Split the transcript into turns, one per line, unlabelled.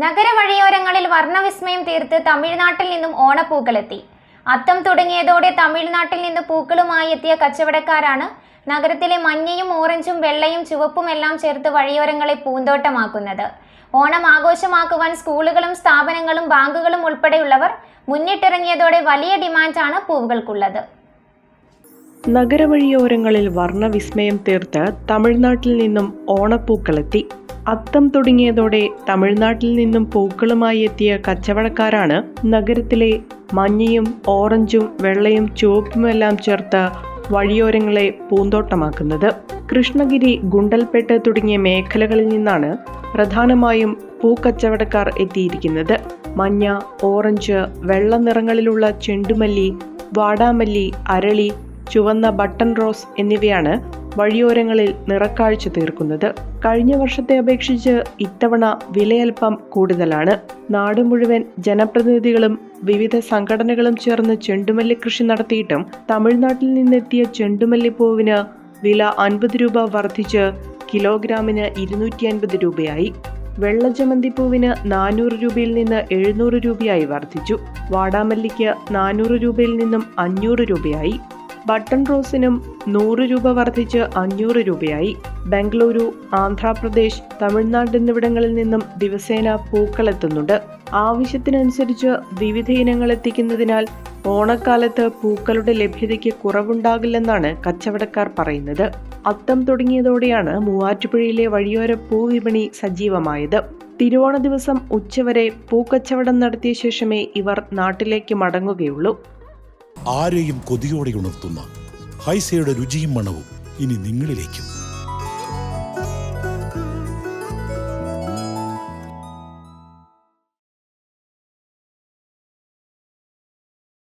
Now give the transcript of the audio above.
നഗരവഴിയോരങ്ങളിൽ വർണ്ണവിസ്മയം തീർത്ത് തമിഴ്നാട്ടിൽ നിന്നും ഓണപ്പൂക്കളെത്തി. അത്തം തുടങ്ങിയതോടെ തമിഴ്നാട്ടിൽ നിന്ന് പൂക്കളുമായി എത്തിയ കച്ചവടക്കാരാണ് നഗരത്തിലെ മഞ്ഞയും ഓറഞ്ചും വെള്ളയും ചുവപ്പും എല്ലാം ചേർത്ത് വഴിയോരങ്ങളെ പൂന്തോട്ടമാക്കുന്നത്. ഓണം ആഘോഷമാക്കുവാൻ സ്കൂളുകളും സ്ഥാപനങ്ങളും ബാങ്കുകളും ഉൾപ്പെടെയുള്ളവർ മുന്നിട്ടിറങ്ങിയതോടെ വലിയ ഡിമാൻഡാണ് പൂവുകൾക്കുള്ളത്.
നഗരവഴിയോരങ്ങളിൽ വർണ്ണവിസ്മയം തീർത്ത് തമിഴ്നാട്ടിൽ നിന്നും ഓണപ്പൂക്കളെത്തി. അത്തം തുടങ്ങിയതോടെ തമിഴ്നാട്ടിൽ നിന്നും പൂക്കളുമായി എത്തിയ കച്ചവടക്കാരാണ് നഗരത്തിലെ മഞ്ഞയും ഓറഞ്ചും വെള്ളയും ചുവപ്പുമെല്ലാം ചേർത്ത് വഴിയോരങ്ങളെ പൂന്തോട്ടമാക്കുന്നത്. കൃഷ്ണഗിരി, ഗുണ്ടൽപേട്ട് തുടങ്ങിയ മേഖലകളിൽ നിന്നാണ് പ്രധാനമായും പൂക്കച്ചവടക്കാർ എത്തിയിരിക്കുന്നത്. മഞ്ഞ, ഓറഞ്ച്, വെള്ള നിറങ്ങളിലുള്ള ചെണ്ടുമല്ലി, വാടാമല്ലി, അരളി, ചുവന്ന ബട്ടൺ റോസ് എന്നിവയാണ് വഴിയോരങ്ങളിൽ നിറക്കാഴ്ച തീർക്കുന്നത്. കഴിഞ്ഞ വർഷത്തെ അപേക്ഷിച്ച് ഇത്തവണ വിലയൽപ്പം കൂടുതലാണ്. നാട് മുഴുവൻ ജനപ്രതിനിധികളും വിവിധ സംഘടനകളും ചേർന്ന് ചെണ്ടുമല്ലി കൃഷി നടത്തിയിട്ടും തമിഴ്നാട്ടിൽ നിന്നെത്തിയ ചെണ്ടുമല്ലിപ്പൂവിന് വില 50 രൂപ വർദ്ധിച്ച് കിലോഗ്രാമിന് 250 രൂപയായി. വെള്ളജമന്തിപ്പൂവിന് 400 രൂപയിൽ നിന്ന് 700 രൂപയായി വർദ്ധിച്ചു. വാടാമല്ലിക്ക് 400 രൂപയിൽ നിന്നും 500 രൂപയായി. ബട്ടൺ റോസിനും 100 രൂപ വർദ്ധിച്ച് 500 രൂപയായി. ബംഗളൂരു, ആന്ധ്രാപ്രദേശ്, തമിഴ്നാട് എന്നിവിടങ്ങളിൽ നിന്നും ദിവസേന പൂക്കൾ എത്തുന്നുണ്ട്. ആവശ്യത്തിനനുസരിച്ച് വിവിധ ഇനങ്ങൾ എത്തിക്കുന്നതിനാൽ ഓണക്കാലത്ത് പൂക്കളുടെ ലഭ്യതയ്ക്ക് കുറവുണ്ടാകില്ലെന്നാണ് കച്ചവടക്കാർ പറയുന്നത്. അത്തം തുടങ്ങിയതോടെയാണ് മൂവാറ്റുപുഴയിലെ വഴിയോര പൂവിപണി സജീവമായത്. തിരുവോണ ദിവസം ഉച്ചവരെ പൂക്കച്ചവടം നടത്തിയ ശേഷമേ ഇവർ നാട്ടിലേക്ക് മടങ്ങുകയുള്ളൂ.
ആരെയും കൊതിയോടെ ഉണർത്തുന്ന ഹൈസയുടെ രുചിയും മണവും ഇനി നിങ്ങളിലേക്കും.